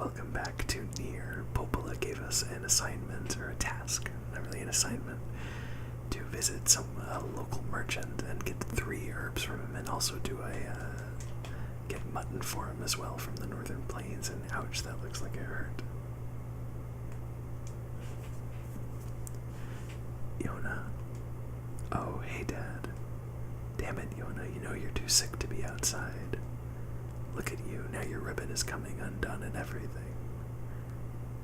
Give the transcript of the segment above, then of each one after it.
Welcome back to Nier. Popola gave us an assignment, or a task, not really an assignment, to visit some local merchant and get 3 herbs from him, and also do get mutton for him as well from the northern plains. And ouch, that looks like it hurt. Yona. Oh, hey Dad. Damn it, Yona, you know you're too sick to be outside. Look at you, now your ribbon is coming undone and everything.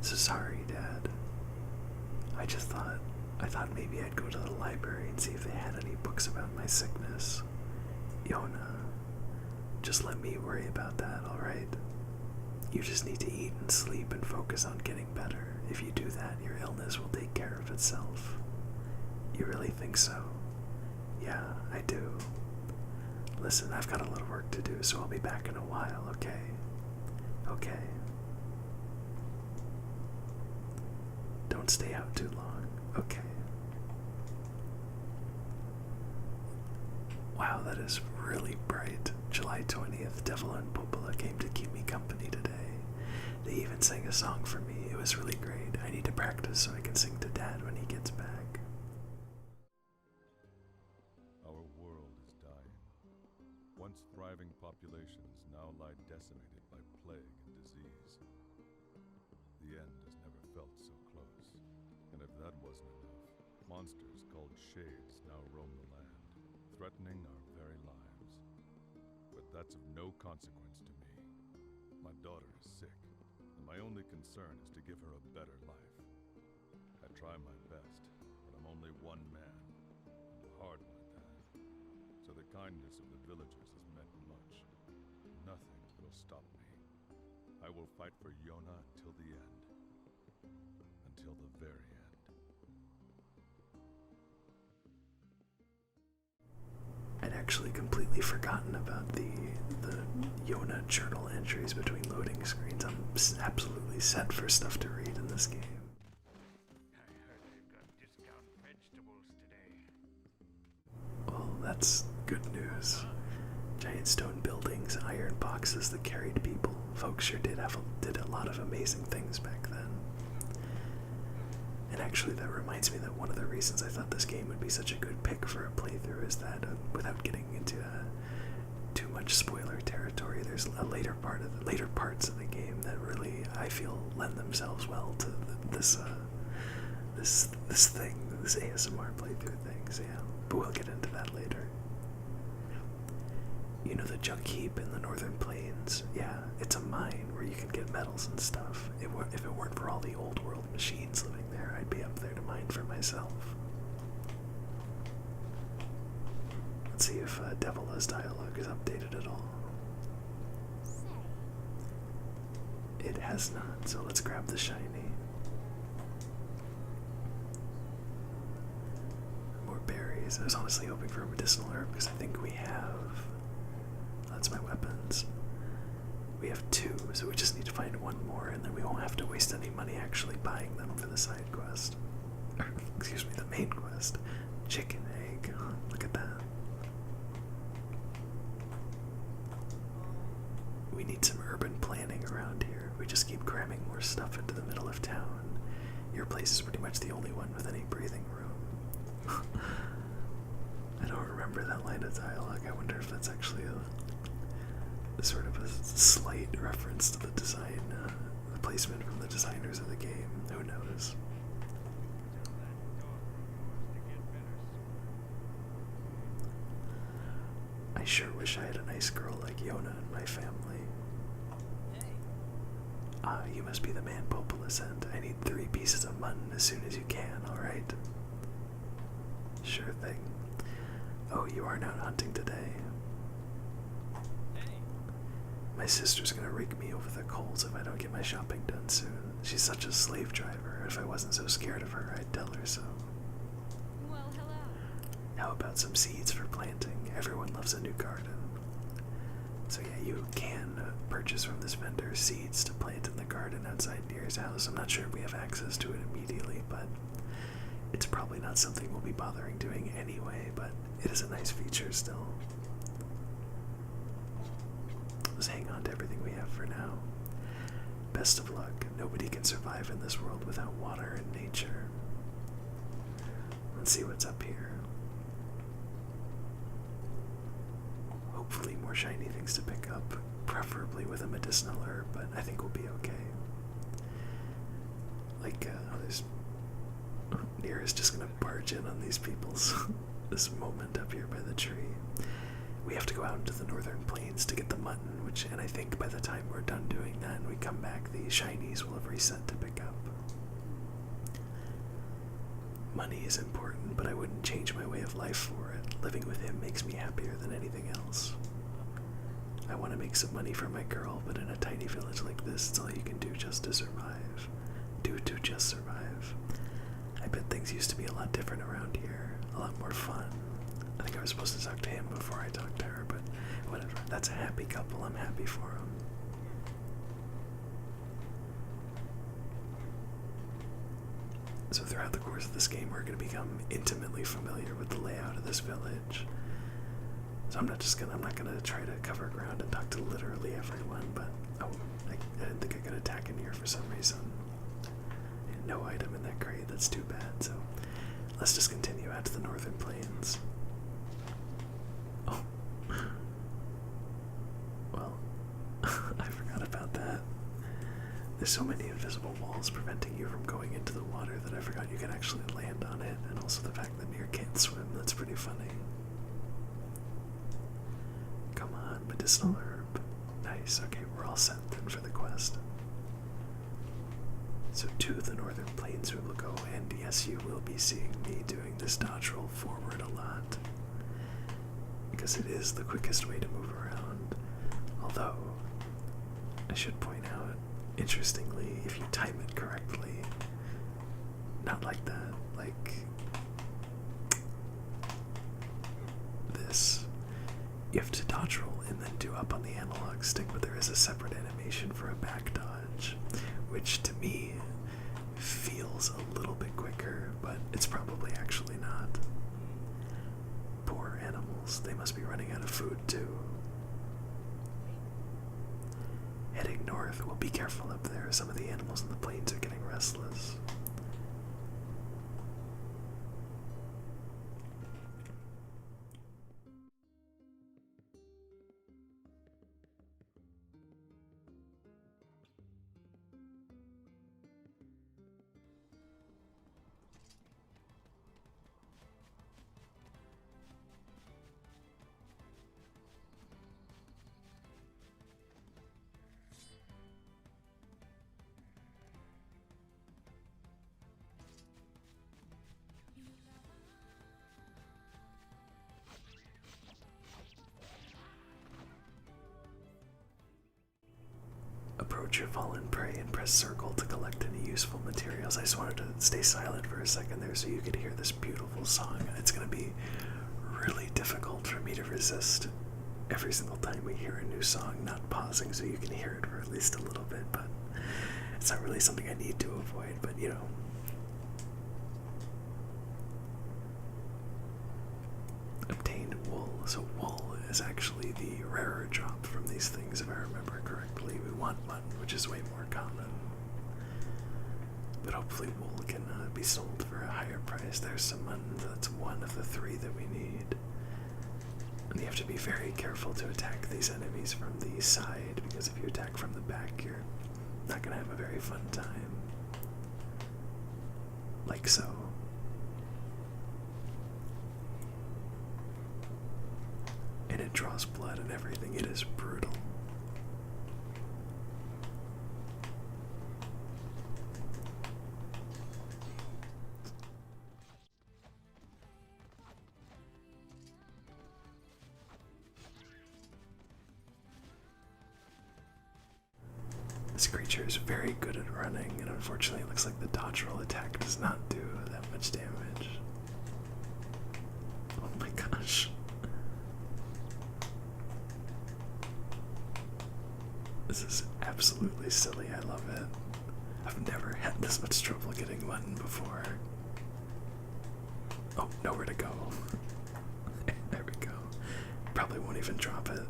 So sorry, Dad. I thought maybe I'd go to the library and see if they had any books about my sickness. Yona, just let me worry about that, alright? You just need to eat and sleep and focus on getting better. If you do that, your illness will take care of itself. You really think so? Yeah, I do. Listen, I've got a little work to do, so I'll be back in a while, okay? Okay. Don't stay out too long, okay? Wow, that is really bright. July 20th, Devil and Popola came to keep me company today. They even sang a song for me. It was really great. I need to practice so I can sing to Dad when he gets back. Our world is dying. Once thriving populations now lie decimated by plague and disease. The end has never felt so close. And if that wasn't enough, monsters called shades now roam the land, threatening our very lives. But that's of no consequence to me. My daughter is sick, and my only concern is to give her a better life. I try my best, but I'm only one man, and a hard one at that. So the kindness of the villagers has meant much. Nothing will stop me. I will fight for Yona until the end. Until the very end. I'd actually completely forgotten about the Yona journal entries between loading screens. I'm absolutely set for stuff to read in this game. I heard they've got discount vegetables today. Well, that's good news. Giant stone buildings, iron boxes that carried people. Folks sure did a lot of amazing things back then. And actually, that reminds me that one of the reasons I thought this game would be such a good pick for a playthrough is that, without getting into too much spoiler territory, there's later parts of the game that really, I feel, lend themselves well to this ASMR playthrough thing. So yeah, but we'll get into that later. You know the junk heap in the northern plains? Yeah, it's a mine where you can get metals and stuff. If it weren't for all the old world machines living there, I'd be up there to mine for myself. Let's see if Devola's dialogue is updated at all. It has not, so let's grab the shiny. More berries. I was honestly hoping for a medicinal herb because I think we have... That's my weapons. We have 2, so we just need to find 1 more, and then we won't have to waste any money actually buying them for the side quest. Excuse me, the main quest. Chicken egg. Oh, look at that. We need some urban planning around here. We just keep cramming more stuff into the middle of town. Your place is pretty much the only one with any breathing room. I don't remember that line of dialogue. I wonder if that's actually a sort of a slight reference to the design, the placement from the designers of the game. Who knows? I sure wish I had a nice girl like Yona in my family. Ah, you must be the man Popola sent. I need 3 pieces of mutton as soon as you can, alright? Sure thing. Oh, you aren't out hunting today. My sister's gonna rake me over the coals if I don't get my shopping done soon. She's such a slave driver. If I wasn't so scared of her, I'd tell her so. Well, hello. How about some seeds for planting? Everyone loves a new garden. So yeah, you can purchase from this vendor seeds to plant in the garden outside Nier's house. I'm not sure if we have access to it immediately, but it's probably not something we'll be bothering doing anyway, but it is a nice feature still. Let's hang on to everything we have for now. best of luck. Nobody can survive in this world without water and nature. Let's see what's up here. Hopefully more shiny things to pick up, preferably with a medicinal herb, but I think we'll be okay. Like, there's... Nier is just gonna barge in on these people's this moment up here by the tree. We have to go out into the northern plains to get the mutton, and I think by the time we're done doing that and we come back, the shinies will have reset to pick up. Money is important, but I wouldn't change my way of life for it. Living with him makes me happier than anything else. I want to make some money for my girl, but in a tiny village like this, it's all you can do just to survive. Do to just survive. I bet things used to be a lot different around here, a lot more fun. I think I was supposed to talk to him before I talked to her, but whatever. That's a happy couple. I'm happy for them. So throughout the course of this game, we're going to become intimately familiar with the layout of this village. So I'm not gonna try to cover ground and talk to literally everyone, but I didn't think I could attack in here for some reason. And no item in that crate. That's too bad. So let's just continue out to the northern plains. Oh. Well, I forgot about that. There's so many invisible walls preventing you from going into the water that I forgot you can actually land on it, and also the fact that Nier can't swim. That's pretty funny. Come on, medicinal herb. Nice, okay, we're all set then for the quest. So to the northern plains we will go, and yes, you will be seeing me doing this dodge roll forward a lot, because it is the quickest way to move around. Although, I should point out, interestingly, if you time it correctly, not like that, like this, you have to dodge roll and then do up on the analog stick, but there is a separate animation for a back dodge, which to me feels a little bit quicker, but it's probably actually not. Poor animals, they must be running out of food too. Heading north, well, be careful up there. Some of the animals in the plains are getting restless. Approach your fallen prey and press circle to collect any useful materials. I just wanted to stay silent for a second there so you could hear this beautiful song. It's going to be really difficult for me to resist every single time we hear a new song, not pausing so you can hear it for at least a little bit, but it's not really something I need to avoid, but you know. Obtained wool. So wool is actually the rarer drop from these things, if I remember correctly. We want mutton, which is way more common. But hopefully wool can be sold for a higher price. There's some mutton. That's one of the three that we need. And you have to be very careful to attack these enemies from the side, because if you attack from the back, you're not going to have a very fun time. Like so. And it draws blood and everything. It is brutal. This creature is very good at running, and unfortunately it looks like the dodge roll attack does not do that much damage. Oh my gosh. This is absolutely silly. I love it. I've never had this much trouble getting mutton before. Oh, nowhere to go. There we go. Probably won't even drop it.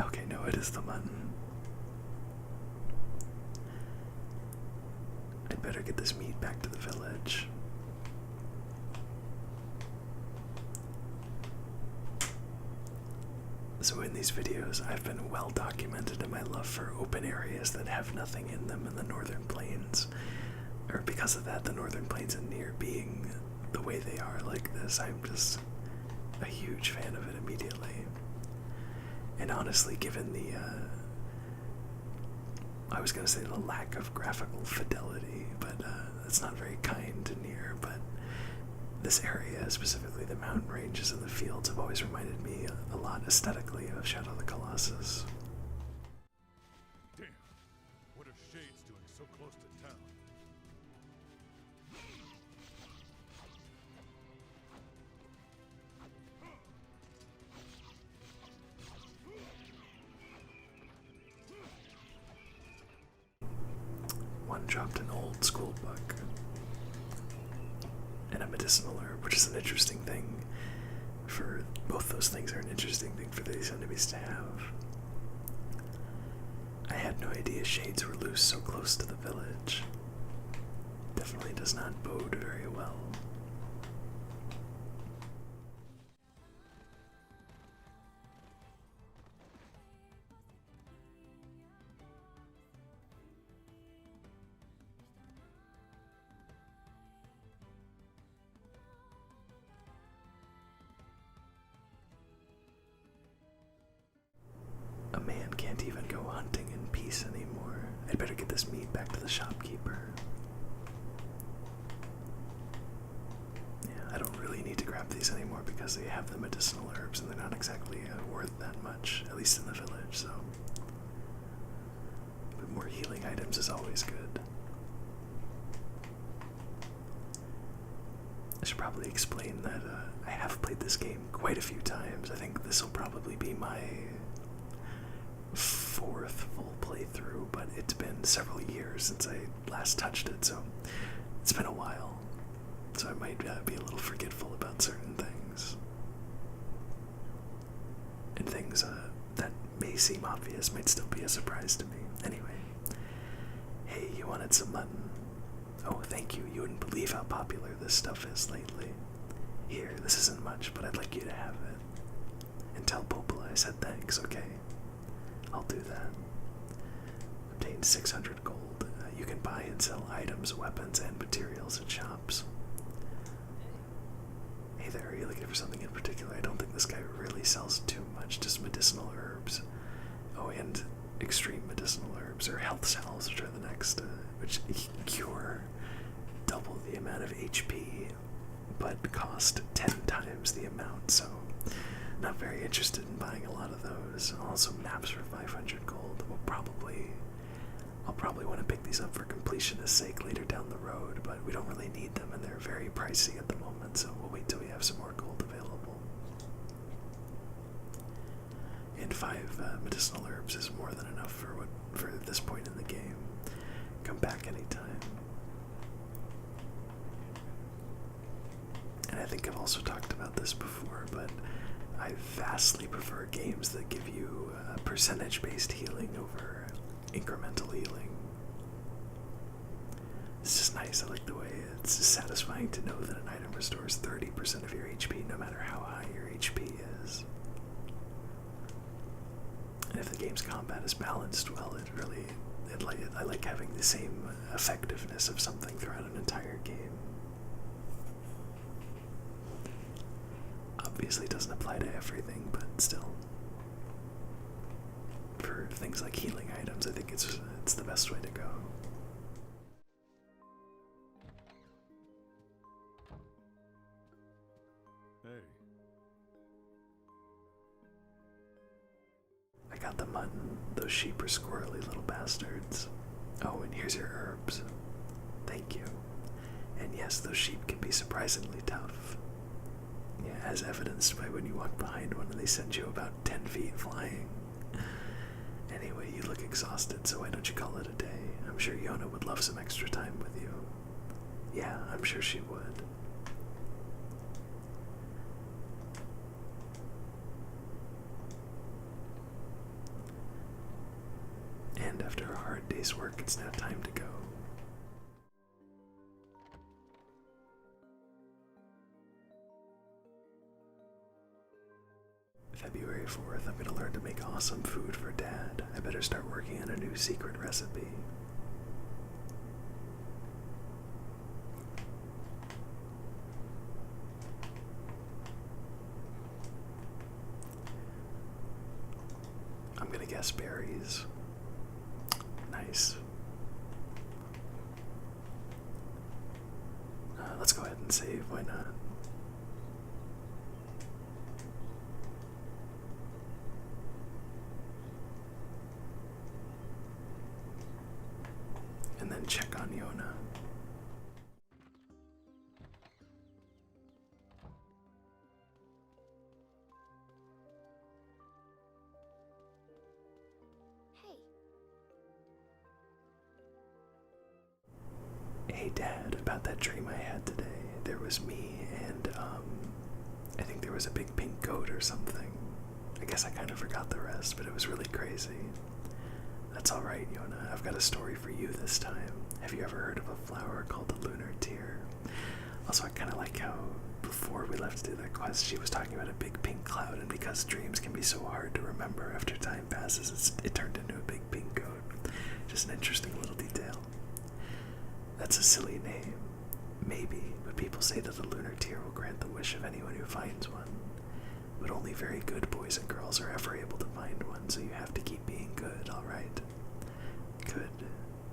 Okay, no, it is the mutton. better get this meat back to the village. So in these videos, I've been well documented in my love for open areas that have nothing in them in the Northern Plains. Or because of that, the Northern Plains and Nier being the way they are like this, I'm just a huge fan of it immediately. And honestly, given the, I was going to say the lack of graphical fidelity, but that's not very kind to Nier, but this area, specifically the mountain ranges and the fields, have always reminded me a lot aesthetically of Shadow of the Colossus. Damn! What are shades doing so close to town? One dropped an old school book and a medicinal herb, which is an interesting thing. For both those things are an interesting thing for these enemies to have. I had no idea shades were loose so close to the village. Definitely does not bode very well. A man can't even go hunting in peace anymore. I'd better get this meat back to the shopkeeper. Yeah, I don't really need to grab these anymore because they have the medicinal herbs and they're not exactly worth that much, at least in the village, so. But more healing items is always good. I should probably explain that I have played this game quite a few times. I think this will probably be my 4th full playthrough, but it's been several years since I last touched it, so it's been a while. So I might be a little forgetful about certain things. And things that may seem obvious might still be a surprise to me. Anyway, hey, you wanted some mutton? Oh, thank you. You wouldn't believe how popular this stuff is lately. Here, this isn't much, but I'd like you to have it. And tell Popola I said thanks, okay? I'll do that. Obtain 600 gold. You can buy and sell items, weapons, and materials at shops. Hey there, are you looking for something in particular? I don't think this guy really sells too much, just medicinal herbs. Oh, and extreme medicinal herbs, or health cells, which are the next, which cure double the amount of HP, but cost 10 times the amount, so not very interested in buying a lot of those. Also maps for 500 gold. I'll probably want to pick these up for completionist's sake later down the road, but we don't really need them and they're very pricey at the moment, so we'll wait till we have some more gold available. And 5 medicinal herbs is more than enough for this point in the game. Come back anytime. And I think I've also talked about this before, but I vastly prefer games that give you percentage-based healing over incremental healing. It's just nice. I like the way it's satisfying to know that an item restores 30% of your HP no matter how high your HP is. And if the game's combat is balanced well, I like having the same effectiveness of something throughout an entire game. Obviously, it doesn't apply to everything, but still. For things like healing items, I think it's the best way to go. Hey, I got the mutton. Those sheep are squirrely little bastards. Oh, and here's your herbs. Thank you. And yes, those sheep can be surprisingly tough. Yeah, as evidenced by when you walk behind one and they send you about 10 feet flying. Anyway, you look exhausted, so why don't you call it a day? I'm sure Yona would love some extra time with you. Yeah, I'm sure she would. And after a hard day's work, it's now time to go. February 4th, I'm gonna learn to make awesome food for Dad. I better start working on a new secret recipe. I'm gonna guess berries. Nice. Let's go ahead and save, why not? And then check on Yona. Hey Dad, about that dream I had today. There was me and, I think there was a big pink goat or something. I guess I kind of forgot the rest, but it was really crazy. That's alright, Yona. I've got a story for you this time. Have you ever heard of a flower called the lunar tear? Also, I kind of like how before we left to do that quest, she was talking about a big pink cloud, and because dreams can be so hard to remember after time passes, it turned into a big pink goat. Just an interesting little detail. That's a silly name. Maybe, but people say that the lunar tear will grant the wish of anyone who finds one. But only very good boys and girls are ever able to find one, so you have to keep being good, alright?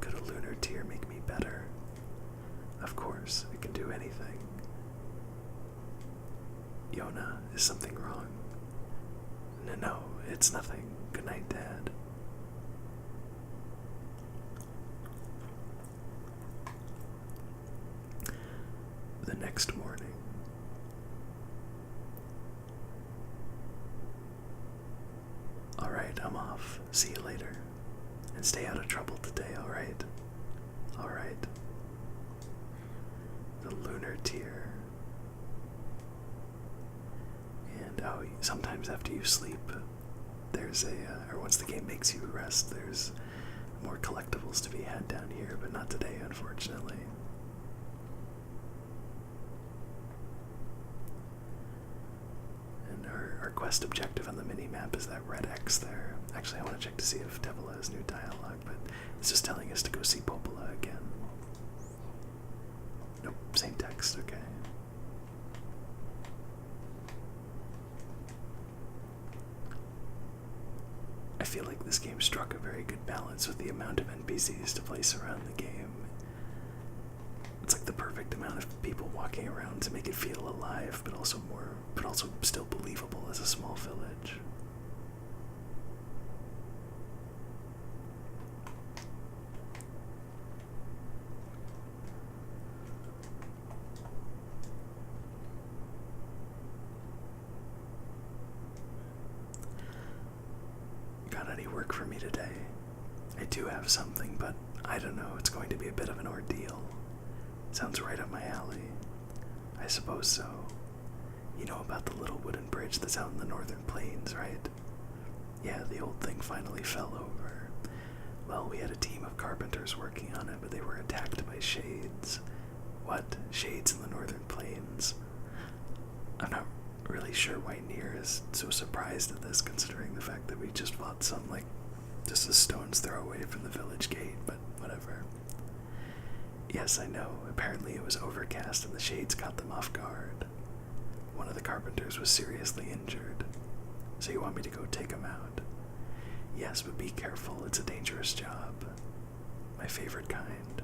Could a lunar tear make me better? Of course, it can do anything. Yona, is something wrong? No, it's nothing. Good night, Dad. The next morning. Alright, I'm off. See you later. And stay out of trouble today, alright? Alright. The lunar tear. And sometimes after you sleep, there's or once the game makes you rest, there's more collectibles to be had down here, but not today, unfortunately. And our quest objective on the mini-map is that red X there. Actually, I want to check to see if Devil has new dialogue, but it's just telling us to go see Popola again. Nope, same text, okay. I feel like this game struck a very good balance with the amount of NPCs to place around the game. It's like the perfect amount of people walking around to make it feel alive, but also still believable as a small village. Got any work for me today? I do have something, but I don't know, it's going to be a bit of an ordeal. Sounds right up my alley. I suppose so. You know about the little wooden bridge that's out in the northern plains, right? Yeah, the old thing finally fell over. Well, we had a team of carpenters working on it, but they were attacked by shades. What? Shades in the northern plains? I'm not really sure why Nier is so surprised at this, considering the fact that we just fought some, just a stone's throw away from the village gate, but whatever. Yes, I know. Apparently it was overcast and the shades caught them off guard. One of the carpenters was seriously injured. So you want me to go take him out? Yes, but be careful. It's a dangerous job. My favorite kind.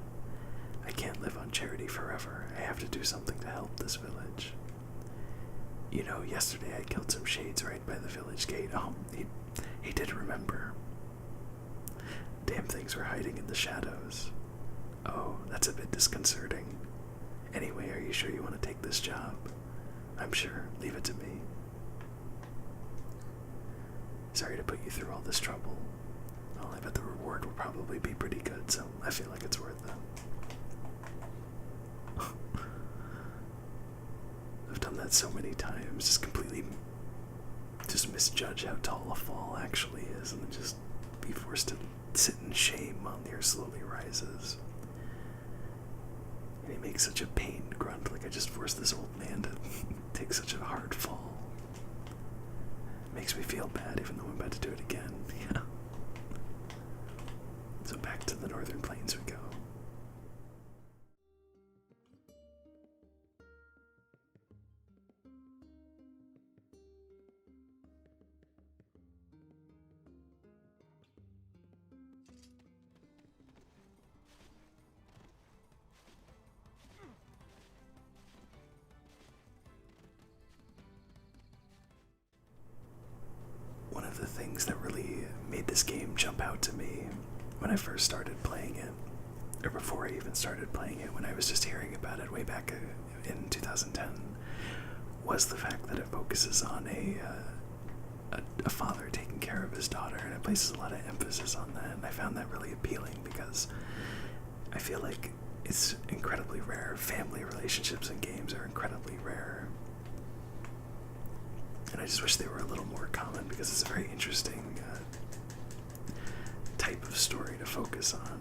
I can't live on charity forever. I have to do something to help this village. You know, yesterday I killed some shades right by the village gate. Oh, he did remember. Damn things were hiding in the shadows. Oh, that's a bit disconcerting. Anyway, are you sure you want to take this job? I'm sure. Leave it to me. Sorry to put you through all this trouble. Well, I bet the reward will probably be pretty good, so I feel like it's worth it. I've done that so many times, just misjudge how tall a fall actually is, and then just be forced to sit in shame while Nier slowly rises. And he makes such a pained grunt, like I just forced this old man to take such a hard fall. makes me feel bad even though I'm about to do it again. Yeah. So back to the northern plains we go. One of the things that really made this game jump out to me when I first started playing it, or before I even started playing it, when I was just hearing about it way back in 2010, was the fact that it focuses on a father taking care of his daughter, and it places a lot of emphasis on that, and I found that really appealing because I feel like it's incredibly rare. Family relationships in games are incredibly rare. And I just wish they were a little more common because it's a very interesting type of story to focus on.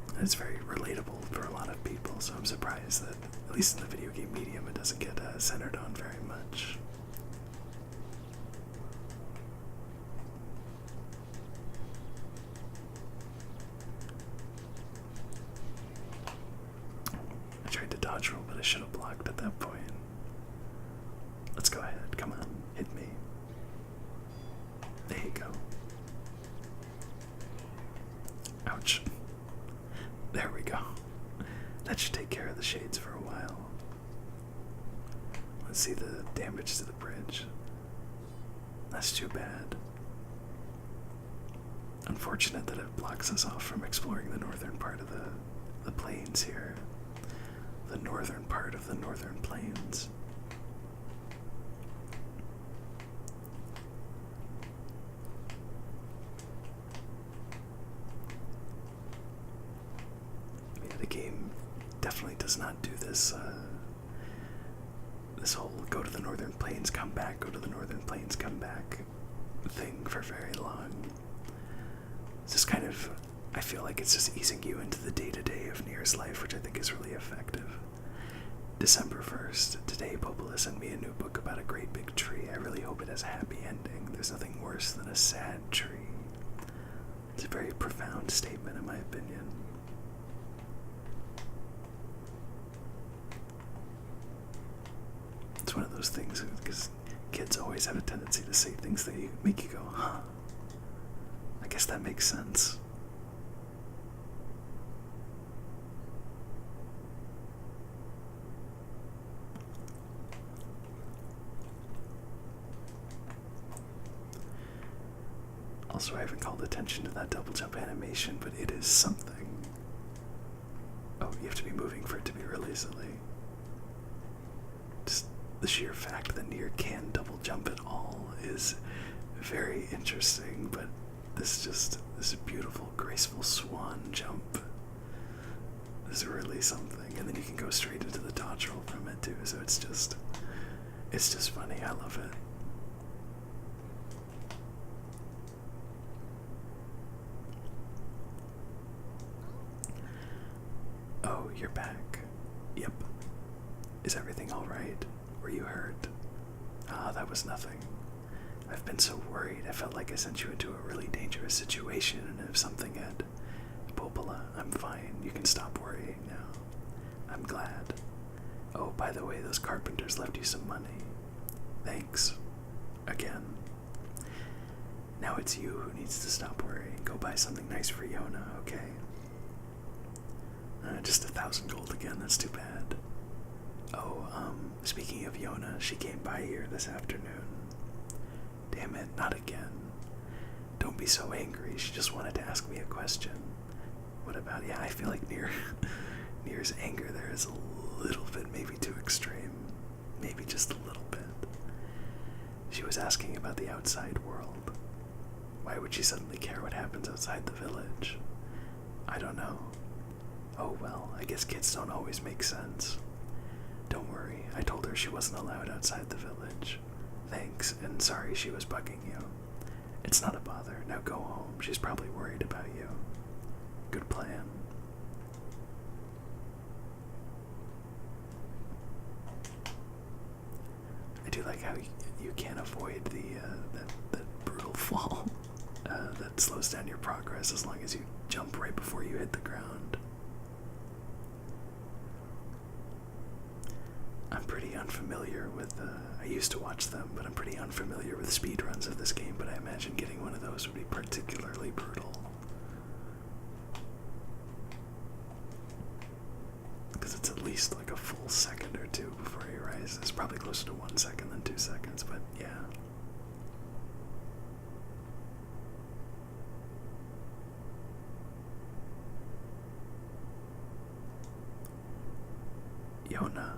And it's very relatable for a lot of people, so I'm surprised that, at least in the video game medium, it doesn't get centered on very much. I tried to dodge roll, but I should have blocked at that point. Let's go ahead. Come on. Hit me. There you go. Ouch. There we go. That should take care of the shades for a while. Let's see the damage to the bridge. That's too bad. Unfortunate that it blocks us off from exploring the northern part of the plains here. The northern part of the northern plains. The game definitely does not do this this whole go to the northern plains, come back, go to the northern plains, come back thing for very long. It's just kind of, I feel like it's just easing you into the day-to-day of Nier's life, which I think is really effective. December 1st, today Popola sent me a new book about a great big tree. I really hope it has a happy ending. There's nothing worse than a sad tree. It's a very profound statement in my opinion. It's one of those things because kids always have a tendency to say things that make you go, huh, I guess that makes sense. Also, I haven't called attention to that double jump animation, but it is something. Oh, you have to be moving for it to be really silly. Just the sheer fact that Nier can double jump at all is very interesting, but this beautiful, graceful swan jump is really something. And then you can go straight into the dodge roll from it too, so it's just funny. I love it. Oh, you're back. Yep. Is everything alright? Were you hurt? Ah, that was nothing. I've been so worried. I felt like I sent you into a really dangerous situation, and if something had... Popola, I'm fine. You can stop worrying now. I'm glad. Oh, by the way, those carpenters left you some money. Thanks. Again. Now it's you who needs to stop worrying. Go buy something nice for Yona, okay? Just 1,000 gold again, that's too bad. Oh, speaking of Yona, she came by here this afternoon. Damn it, not again. Don't be so angry, she just wanted to ask me a question. What about, yeah, I feel like Nier's anger there is a little bit maybe too extreme. Maybe just a little bit. She was asking about the outside world. Why would she suddenly care what happens outside the village? I don't know. Oh well, I guess kids don't always make sense. Don't worry, I told her she wasn't allowed outside the village. Thanks, and sorry she was bugging you. It's not a bother, now go home, she's probably worried about you. Good plan. I do like how cameras as long as you jump right before you hit the ground. I'm pretty unfamiliar with, I used to watch them, but I'm pretty unfamiliar with speedruns of this game, but I imagine getting one of those would be particularly brutal. Because it's at least like a full second or two before he rises. Probably closer to 1 second than 2 seconds, but yeah. Yona.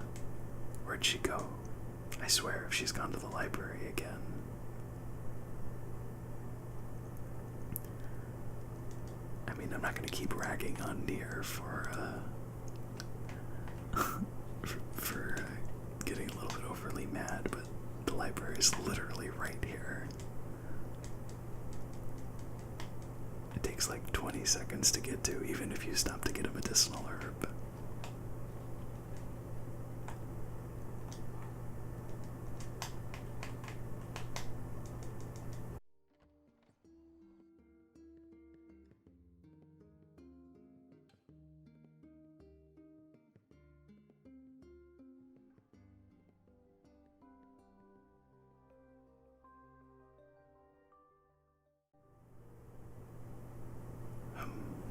Where'd she go? I swear if she's gone to the library again. I mean, I'm not gonna keep ragging on Nier for getting a little bit overly mad, but the library is literally right here. It takes like 20 seconds to get to, even if you stop to get a medicinal herb.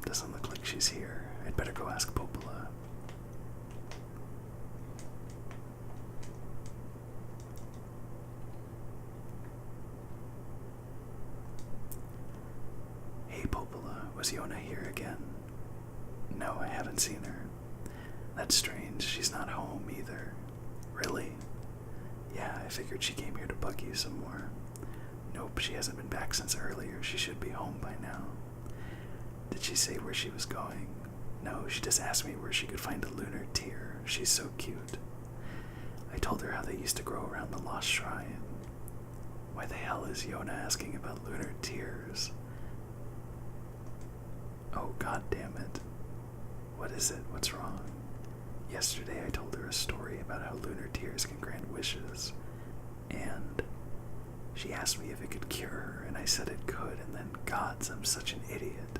Doesn't look like she's here. I'd better go ask Popola. Hey Popola, was Yona here again? No, I haven't seen her. That's strange, she's not home either. Really? Yeah, I figured she came here to bug you some more. Nope, she hasn't been back since earlier. She should be home by now. Did she say where she was going? No, she just asked me where she could find a lunar tear. She's so cute. I told her how they used to grow around the lost shrine. Why the hell is Yona asking about lunar tears? Oh, god damn it. What is it? What's wrong? Yesterday I told her a story about how lunar tears can grant wishes, and she asked me if it could cure her, and I said it could, and then, gods, I'm such an idiot.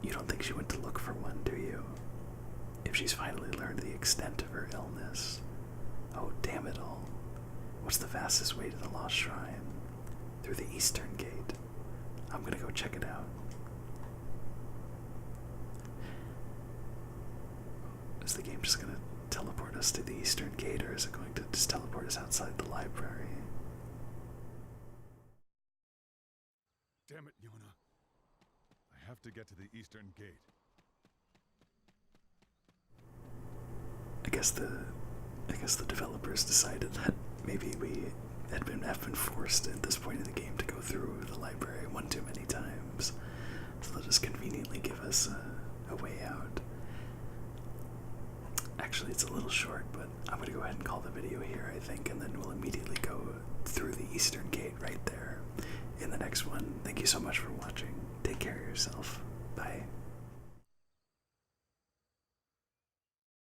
You don't think she went to look for one, do you? If she's finally learned the extent of her illness. Oh, damn it all. What's the fastest way to the Lost Shrine? Through the Eastern Gate. I'm gonna go check it out. Is the game just gonna teleport us to the Eastern Gate, or is it going to just teleport us outside the library? Damn it, Yona. I have to get to the Eastern Gate. I guess the developers decided that maybe we have been forced at this point in the game to go through the library one too many times. So they'll just conveniently give us a way out. Actually, it's a little short, but I'm going to go ahead and call the video here, I think, and then we'll immediately go through the Eastern Gate right there in the next one. Thank you so much for watching. Take care of yourself. Bye.